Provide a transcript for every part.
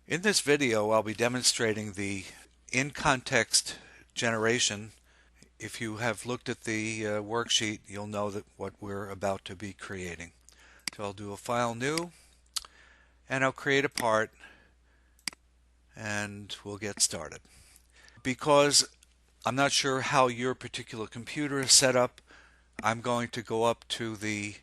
In this video, I'll be demonstrating the in-context generation. If you have looked at the worksheet, you'll know that what we're about to be creating. So I'll do a File, New, and I'll create a part, and we'll get started. Because I'm not sure how your particular computer is set up, I'm going to go up to the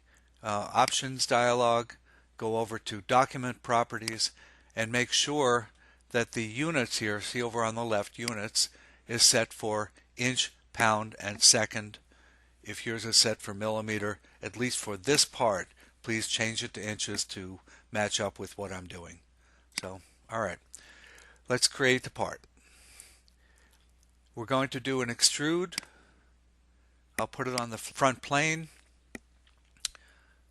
Options dialog, go over to Document Properties, and make sure that the units here, see over on the left, units, is set for inch, pound, and second. If yours is set for millimeter, at least for this part, please change it to inches to match up with what I'm doing. So, alright, let's create the part. We're going to do an extrude. I'll put it on the front plane.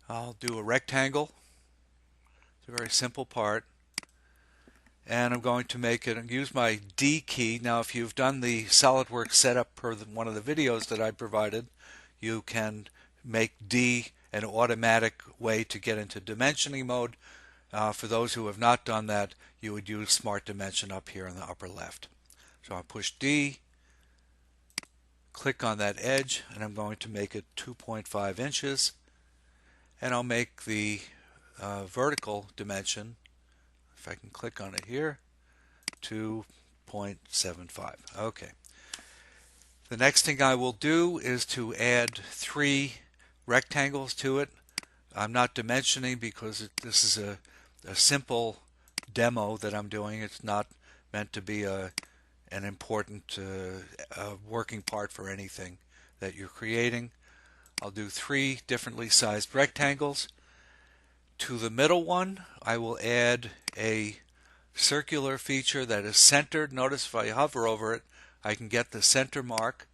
I'll do a rectangle. It's a very simple part. And I'm going to make it and use my D key. Now, if you've done the Solidworks setup per one of the videos that I provided, you can make D an automatic way to get into dimensioning mode. For those who have not done that, you would use Smart Dimension up here in the upper left. So I'll push D, click on that edge, and I'm going to make it 2.5 inches. And I'll make the vertical dimension, if I can click on it here, 2.75. Okay. The next thing I will do is to add 3 rectangles to it. I'm not dimensioning because this is a simple demo that I'm doing. It's not meant to be an important working part for anything that you're creating. I'll do 3 differently sized rectangles. To the middle one, I will add a circular feature that is centered. Notice if I hover over it, I can get the center mark,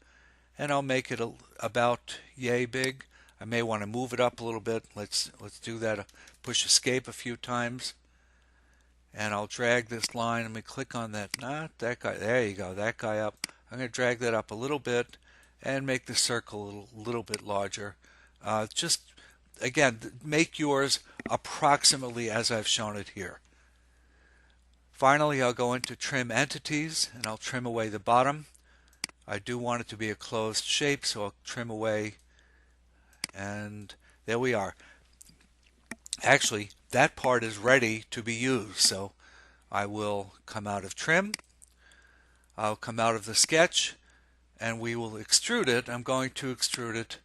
and I'll make it about yay big. I may want to move it up a little bit. Let's do that. Push escape a few times, and I'll drag this line. Let me click on that. Not that guy. There you go. That guy up. I'm going to drag that up a little bit and make the circle a little bit larger. Just again, make yours approximately as I've shown it here. Finally, I'll go into Trim Entities, and I'll trim away the bottom. I do want it to be a closed shape, so I'll trim away, and there we are. Actually, that part is ready to be used, so I will come out of Trim. I'll come out of the sketch, and we will extrude it. I'm going to extrude it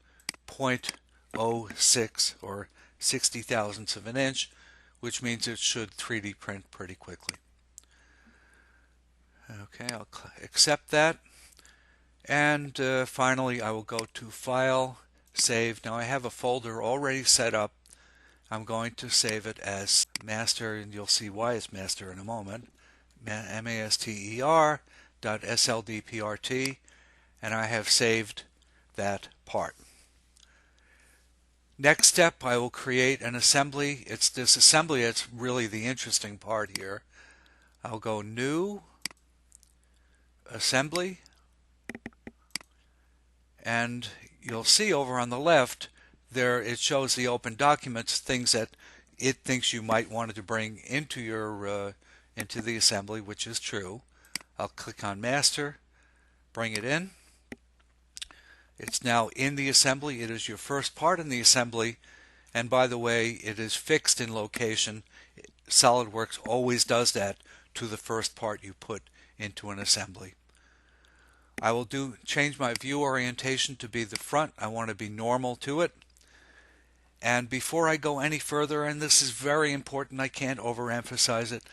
0.06 or 60 thousandths of an inch, which means it should 3D print pretty quickly. Okay, I'll accept that. And finally, I will go to File, Save. Now I have a folder already set up. I'm going to save it as master, and you'll see why it's master in a moment. master.sldprt, and I have saved that part. Next step, I will create an assembly. It's this assembly that's really the interesting part here. I'll go New, Assembly, and you'll see over on the left there it shows the open documents, things that it thinks you might want to bring into your into the assembly, which is true. I'll click on Master, bring it in. It's now in the assembly. It is your first part in the assembly, and by the way, it is fixed in location. SolidWorks always does that to the first part you put into an assembly. I will change my view orientation to be the front. I want to be normal to it. And before I go any further, and this is very important, I can't overemphasize it,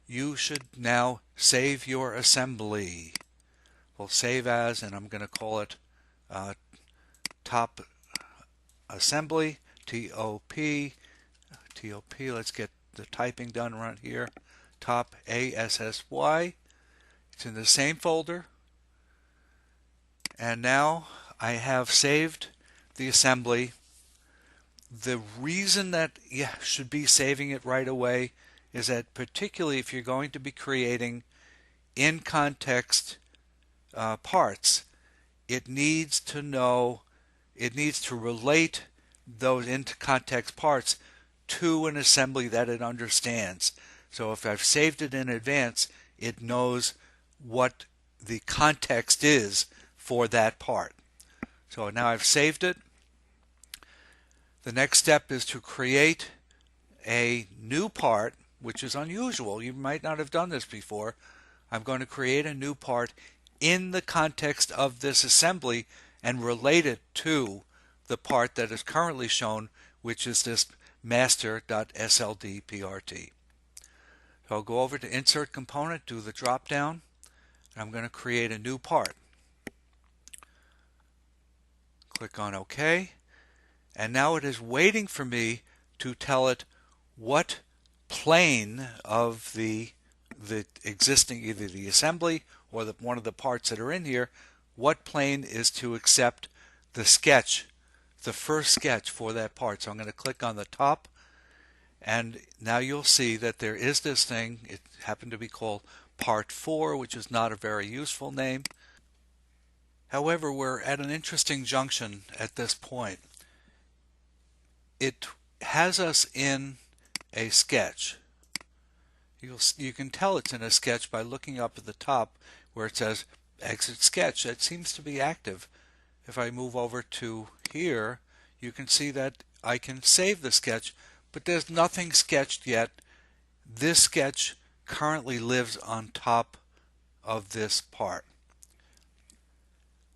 you should now save your assembly. We'll save as, and I'm going to call it Top Assembly, T-O-P. Let's get the typing done right here. Top A-S-S-Y. It's in the same folder. And now I have saved the assembly. The reason that you should be saving it right away is that particularly if you're going to be creating in-context parts, it needs to relate those in-context parts to an assembly that it understands. So if I've saved it in advance, it knows what the context is for that part. So now I've saved it. The next step is to create a new part, which is unusual. You might not have done this before. I'm going to create a new part in the context of this assembly and relate it to the part that is currently shown, which is this master.sldprt. So I'll go over to Insert Component, do the drop down, and I'm going to create a new part. Click on OK, and now it is waiting for me to tell it what plane of the existing, either the assembly or one of the parts that are in here, what plane is to accept the sketch, the first sketch for that part. So I'm going to click on the top, and now you'll see that there is this thing. It happened to be called Part 4, which is not a very useful name. However, we're at an interesting junction at this point. It has us in a sketch. You can tell it's in a sketch by looking up at the top where it says Exit Sketch. That seems to be active. If I move over to here, you can see that I can save the sketch, but there's nothing sketched yet. This sketch currently lives on top of this part.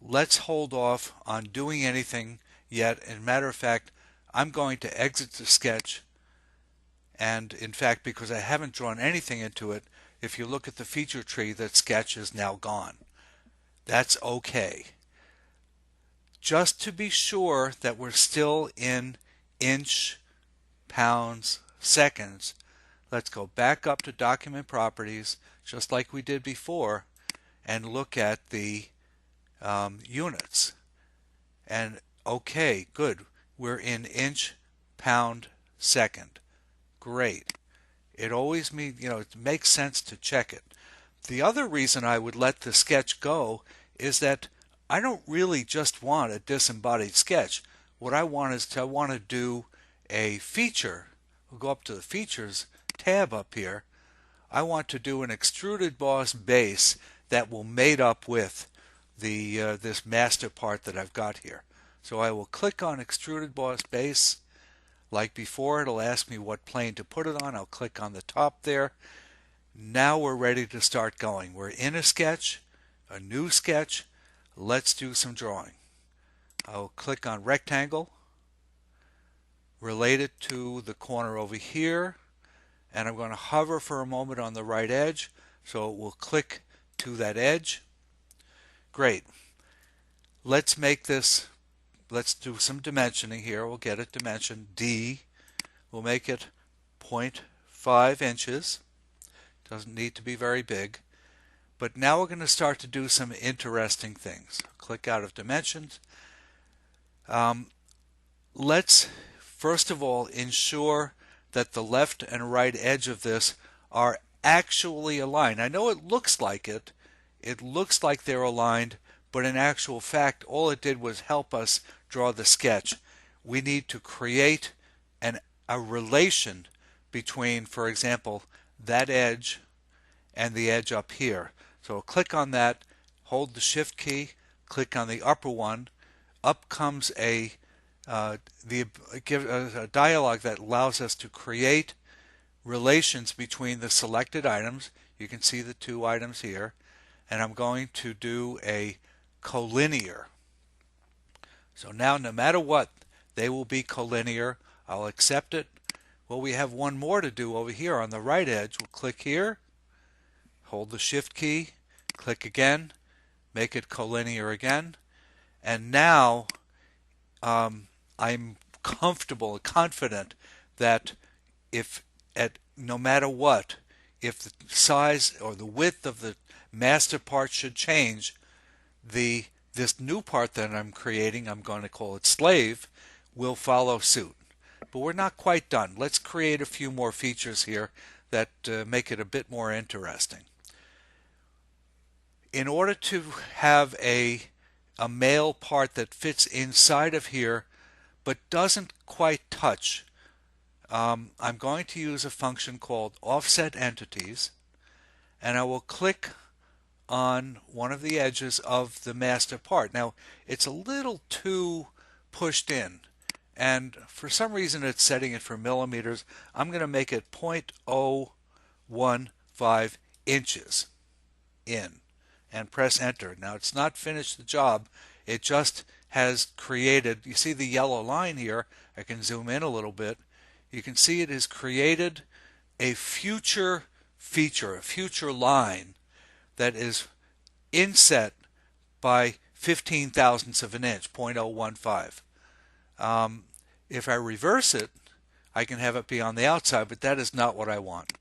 Let's hold off on doing anything yet. As a matter of fact, I'm going to exit the sketch, and in fact, because I haven't drawn anything into it, if you look at the feature tree, that sketch is now gone. That's okay. Just to be sure that we're still in inch, pounds, seconds, let's go back up to Document Properties, just like we did before, and look at the units. And okay, good. We're in inch, pound, second. Great. It always means, it makes sense to check it. The other reason I would let the sketch go is that I don't really just want a disembodied sketch. What I want is I want to do a feature. We'll go up to the Features tab up here. I want to do an extruded boss base that will mate up with this master part that I've got here. So I will click on Extruded Boss Base. Like before, it'll ask me what plane to put it on. I'll click on the top there. Now we're ready to start going. We're in a sketch, a new sketch. Let's do some drawing. I'll click on Rectangle, relate it to the corner over here, and I'm going to hover for a moment on the right edge, so it will click to that edge. Great. Let's make this, let's do some dimensioning here. We'll get it dimension D. We'll make it 0.5 inches. Doesn't need to be very big. But now we're going to start to do some interesting things. Click out of Dimensions. Let's first of all ensure that the left and right edge of this are actually aligned. I know it looks like it. It looks like they're aligned, but in actual fact, all it did was help us draw the sketch. We need to create a relation between, for example, that edge and the edge up here. So click on that, hold the Shift key, click on the upper one. Up comes a dialog that allows us to create relations between the selected items. You can see the two items here, and I'm going to do a collinear. So now no matter what, they will be collinear. I'll accept it. Well, we have one more to do over here on the right edge. We'll click here, hold the Shift key, click again, make it collinear again, and now I'm comfortable and confident that no matter what, if the size or the width of the master part should change, this new part that I'm creating, I'm going to call it slave, will follow suit. But we're not quite done. Let's create a few more features here that make it a bit more interesting. In order to have a male part that fits inside of here but doesn't quite touch, I'm going to use a function called offset entities, and I will click on one of the edges of the master part. Now, it's a little too pushed in, and for some reason it's setting it for millimeters. I'm going to make it 0.015 inches in and press enter. Now, it's not finished the job. It just has created, you see the yellow line here. I can zoom in a little bit. You can see it has created a future feature, a future line that is inset by 15 thousandths of an inch, 0.015. If I reverse it, I can have it be on the outside, but that is not what I want.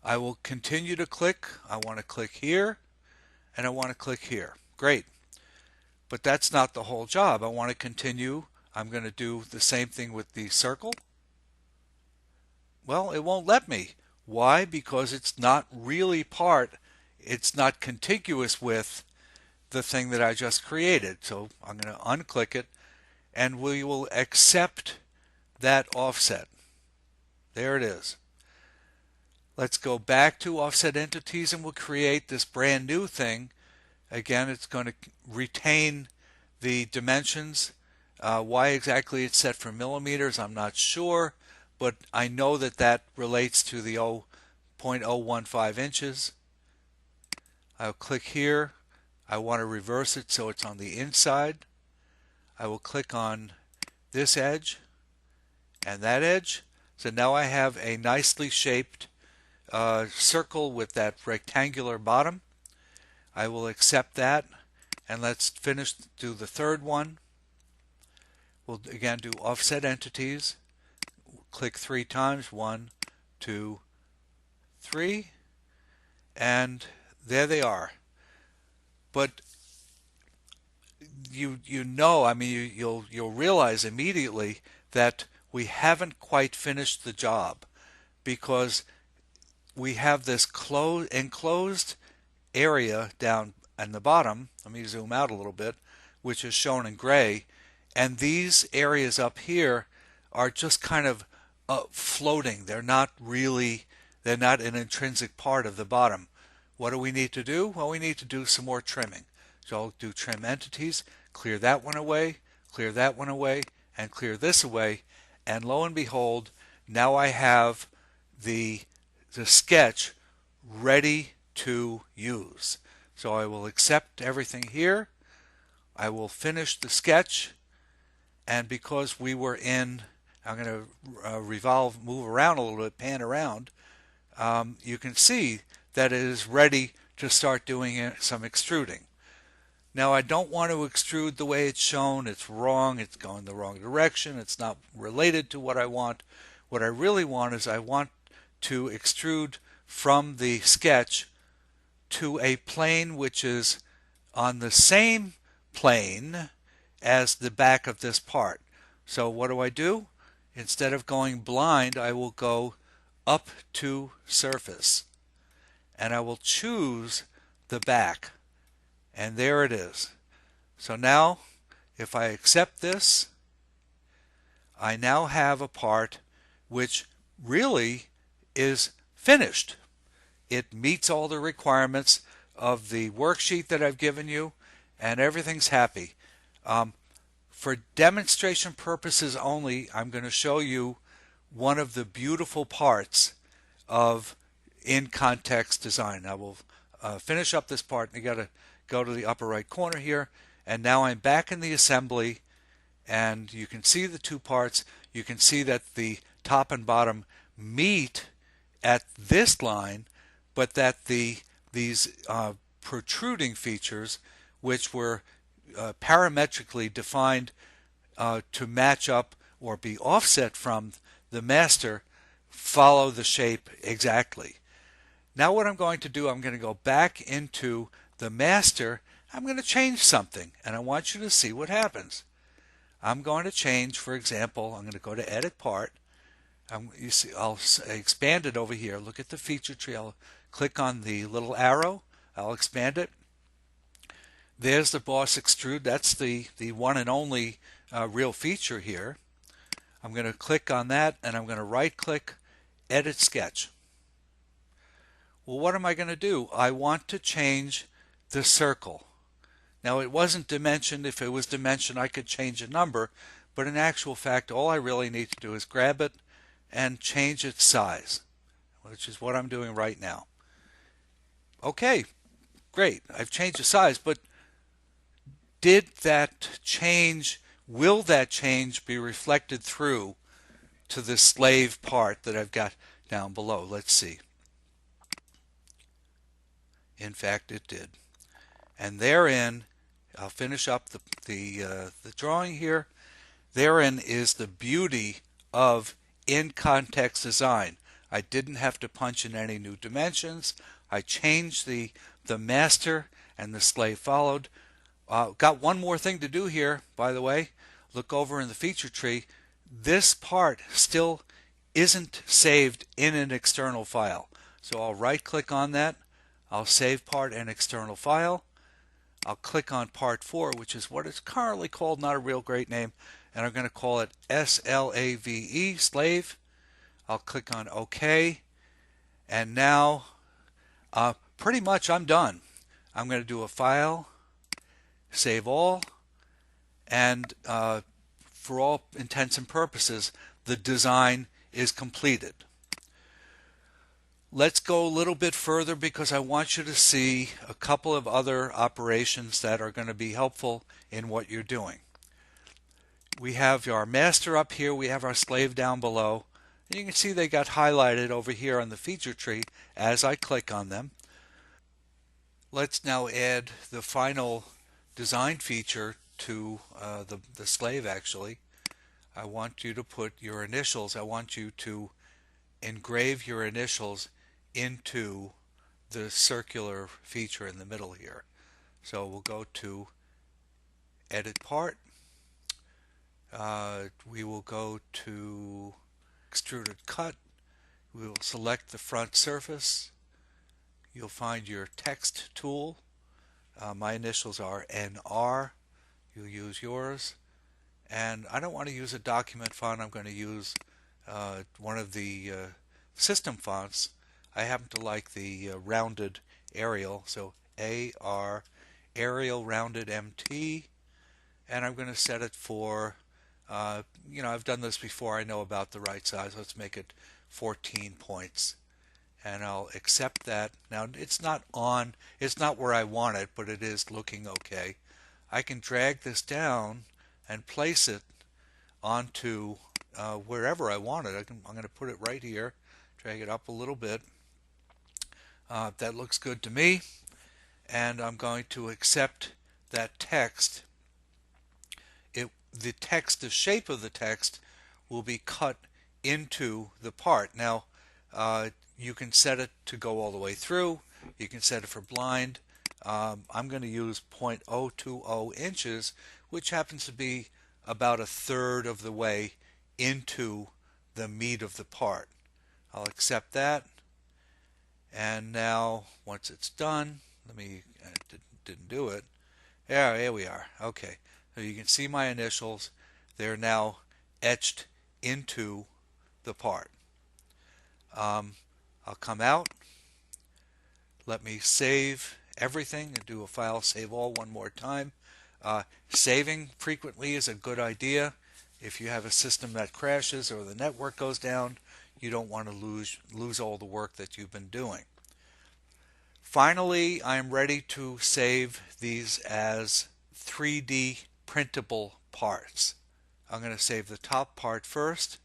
I will continue to click. I want to click here, and I want to click here. Great. But that's not the whole job. I want to continue. I'm going to do the same thing with the circle. Well, it won't let me. Why? Because it's not really it's not contiguous with the thing that I just created. So I'm going to unclick it, and we will accept that offset. There it is. Let's go back to offset entities, and we'll create this brand new thing. Again, it's going to retain the dimensions. Why exactly it's set for millimeters, I'm not sure, but I know that that relates to the 0.015 inches. I'll click here. I want to reverse it so it's on the inside. I will click on this edge and that edge. So now I have a nicely shaped circle with that rectangular bottom. I will accept that, and let's do the third one. We'll again do offset entities. Click 3 times, 1, 2, 3, and there they are. But you'll realize immediately that we haven't quite finished the job, because we have this enclosed area down in the bottom. Let me zoom out a little bit, which is shown in gray, and these areas up here are just kind of floating. They're not an intrinsic part of the bottom. What do we need to do? Well, we need to do some more trimming. So I'll do trim entities, clear that one away, clear that one away, and clear this away, and lo and behold, now I have the sketch ready to use. So I will accept everything here. I will finish the sketch, and because we were in, I'm going to move around a little bit, pan around, you can see that it is ready to start doing some extruding. Now, I don't want to extrude the way it's shown. It's wrong. It's going the wrong direction. It's not related to what I want. What I really want is I want to extrude from the sketch to a plane which is on the same plane as the back of this part. So what do? Instead of going blind, I will go up to surface, and I will choose the back, and there it is. So now if I accept this, I now have a part which really is finished. It meets all the requirements of the worksheet that I've given you, and everything's happy. For demonstration purposes only, I'm going to show you one of the beautiful parts of in context design. I will finish up this part, and you got to go to the upper right corner here, and now I'm back in the assembly, and you can see the two parts. You can see that the top and bottom meet at this line, but that these protruding features, which were parametrically defined to match up or be offset from the master, follow the shape exactly. Now what I'm going to do, I'm going to go back into the master. I'm going to change something, and I want you to see what happens. I'm going to change, for example, I'm going to go to Edit Part. You see, I'll expand it over here. Look at the feature tree. I'll click on the little arrow. I'll expand it. There's the Boss Extrude. That's the one and only real feature here. I'm going to click on that and I'm going to right click, edit sketch. Well, what am I going to do? I want to change the circle. Now, it wasn't dimensioned. If it was dimensioned, I could change a number, but in actual fact, all I really need to do is grab it and change its size, which is what I'm doing right now. Okay, great. I've changed the size, but will that change be reflected through to the slave part that I've got down below? Let's see. In fact, it did. And therein, I'll finish up the drawing here. Therein is the beauty of in-context design. I didn't have to punch in any new dimensions. I changed the master and the slave followed. Got one more thing to do here, by the way. Look over in the feature tree. This part still isn't saved in an external file. So I'll right click on that. I'll save part and external file. I'll click on part 4, which is what it's currently called, not a real great name, and I'm going to call it SLAVE, slave. I'll click on OK, and now pretty much I'm done. I'm going to do a file, save all, and for all intents and purposes, the design is completed. Let's go a little bit further because I want you to see a couple of other operations that are going to be helpful in what you're doing. We have our master up here, we have our slave down below, and you can see they got highlighted over here on the feature tree as I click on them. Let's now add the final design feature to the slave actually. I want you to put your initials, I want you to engrave your initials into the circular feature in the middle here. So we'll go to edit part. We will go to extruded cut. We will select the front surface. You'll find your text tool. My initials are NR. You'll use yours. And I don't want to use a document font. I'm going to use one of the system fonts. I happen to like the rounded Arial, so AR Arial rounded MT, and I'm going to set it for, I've done this before, I know about the right size. Let's make it 14 points, and I'll accept that. Now it's not where I want it, but it is looking okay. I can drag this down and place it onto wherever I want it. I'm going to put it right here, drag it up a little bit. That looks good to me, and I'm going to accept that text. The shape of the text will be cut into the part. Now, you can set it to go all the way through. You can set it for blind. I'm going to use 0.020 inches, which happens to be about a third of the way into the meat of the part. I'll accept that. And now, once it's done, didn't do it. Yeah, here we are. Okay, so you can see my initials. They're now etched into the part. I'll come out. Let me save everything and do a file save all one more time. Saving frequently is a good idea. If you have a system that crashes or the network goes down, you don't want to lose all the work that you've been doing. Finally, I'm ready to save these as 3D printable parts. I'm going to save the top part first.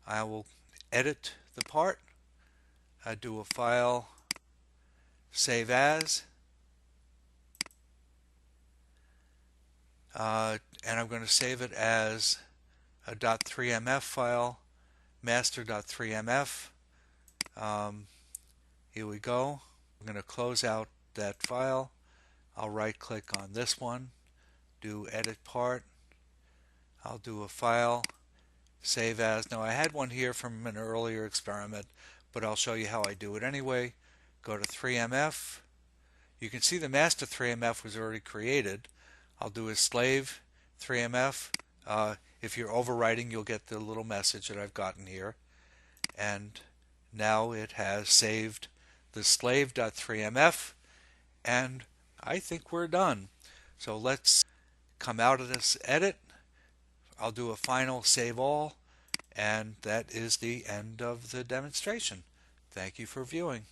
I will edit the part. I do a file, save as, and I'm going to save it as a .3mf file, master.3mf. Here we go. I'm going to close out that file. I'll right click on this one, do edit part. I'll do a file, save as. Now I had one here from an earlier experiment, but I'll show you how I do it anyway. Go to 3MF. You can see the master 3MF was already created. I'll do a slave 3MF. If you're overwriting, you'll get the little message that I've gotten here. And now it has saved the slave.3mf, and I think we're done. So let's come out of this edit. I'll do a final save all, and that is the end of the demonstration. Thank you for viewing.